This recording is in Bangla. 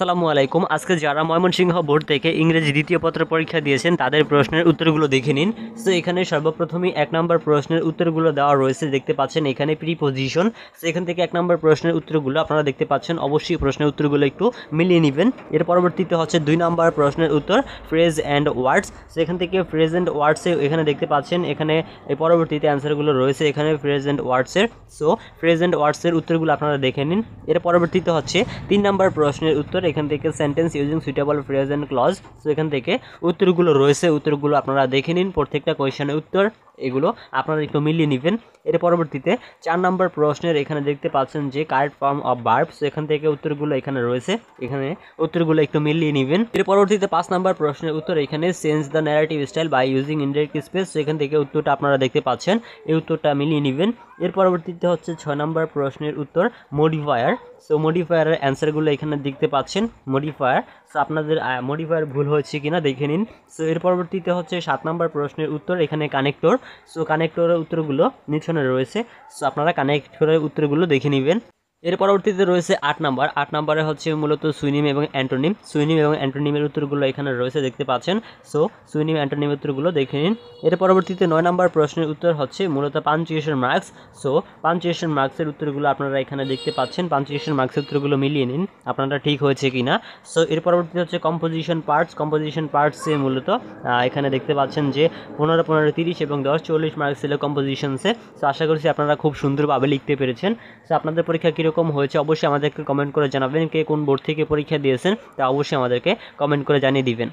আসসালামু আলাইকুম। আজকে যারা ময়মনসিংহ বোর্ড থেকে ইংরেজি দ্বিতীয় পত্র পরীক্ষা দিয়েছেন তাদের প্রশ্নের উত্তরগুলো দেখে নিন। সো এখানে সর্বপ্রথমেই 1 নম্বর প্রশ্নের উত্তরগুলো দেওয়া রয়েছে, দেখতে পাচ্ছেন এখানে প্রিপোজিশন। সো এখান থেকে 1 নম্বর প্রশ্নের উত্তরগুলো আপনারা দেখতে পাচ্ছেন, অবশ্যই প্রশ্নের উত্তরগুলো একটু মিলিয়ে নেবেন। এর পরবর্তীতে হচ্ছে 2 নম্বর প্রশ্নের উত্তর ফ্রেজ অ্যান্ড ওয়ার্ডস। সো এখান থেকে ফ্রেজ অ্যান্ড ওয়ার্ডসে এখানে দেখতে পাচ্ছেন এখানে এই পরবর্তীতে অ্যান্সারগুলো রয়েছে এখানে ফ্রেজ অ্যান্ড ওয়ার্ডসের। সো ফ্রেজ অ্যান্ড ওয়ার্ডসের উত্তরগুলো আপনারা দেখে নিন। এর পরবর্তীতে হচ্ছে 3 নম্বর প্রশ্নের উত্তর, এখান থেকে sentence using suitable phrase and clause. So এখান থেকে উত্তরগুলো রয়েছে, উত্তরগুলো আপনারা দেখে নিন। প্রত্যেকটা কোয়েশ্চেনের উত্তর এগুলো আপনারা একটু মিলিয়ে নেবেন। এর পরবর্তীতে 4 নম্বর প্রশ্নের এখানে দেখতে পাচ্ছেন যে correct form of verb. So এখান থেকে উত্তরগুলো এখানে রয়েছে, এখানে উত্তরগুলো একটু মিলিয়ে নেবেন। এর পরবর্তীতে 5 নম্বর প্রশ্নের উত্তর, এখানে change the narrative style by using indirect speech. So এখান থেকে উত্তরটা আপনারা দেখতে পাচ্ছেন, এই উত্তরটা মিলিয়ে নেবেন। এর পরবর্তীতে হচ্ছে 6 নম্বর প্রশ্নের উত্তর মডিফায়ার। সো মডিফায়ারের অ্যান্সারগুলো এখানে দেখতে পাচ্ছেন, মডিফায়ার। সো আপনাদের মডিফায়ার ভুল হয়েছে কিনা দেখে নিন। সো এর পরবর্তীতে হচ্ছে 7 নম্বর প্রশ্নের উত্তর, এখানে কানেক্টর। সো কানেক্টরের উত্তরগুলো নিচনে রয়েছে, সো আপনারা কানেক্টরের উত্তরগুলো দেখে নেবেন। এর পরবর্তীতে রয়েছে 8 নম্বর। 8 নম্বরে হচ্ছে মূলত সুইনিম এবং অ্যান্টোনিম। সুইনিম এবং অ্যান্টোনিমের উত্তরগুলো এখানে রয়েছে, দেখতে পাচ্ছেন। সো সুইনিম অ্যান্টোনিমের উত্তরগুলো দেখে নিন। এর পরবর্তীতে 9 নম্বর প্রশ্নের উত্তর হচ্ছে মূলত পাঞ্চুয়েশন মার্কস। সো পাঞ্চুয়েশন মার্কসের উত্তরগুলো আপনারা এখানে দেখতে পাচ্ছেন, পাঞ্চুয়েশন মার্কসের উত্তরগুলো মিলিয়ে নিন আপনারা ঠিক হয়েছে কিনা। সো এর পরবর্তীতে হচ্ছে কম্পোজিশন পার্টস। কম্পোজিশন পার্টসে মূলত এখানে দেখতে পাচ্ছেন যে 15, 15, 30 এবং 10, 40 মার্কস ছিল কম্পোজিশনসে। সো আশা করছি আপনারা খুব সুন্দরভাবে লিখতে পেরেছেন। সো আপনাদের পরীক্ষা কীরকম হয়েছে অবশ্যই আমাদেরকে কমেন্ট করে জানাবেন। কে কোন বোর্ড থেকে পরীক্ষা দিয়েছেন তা অবশ্যই আমাদেরকে কমেন্ট করে জানিয়ে দিবেন।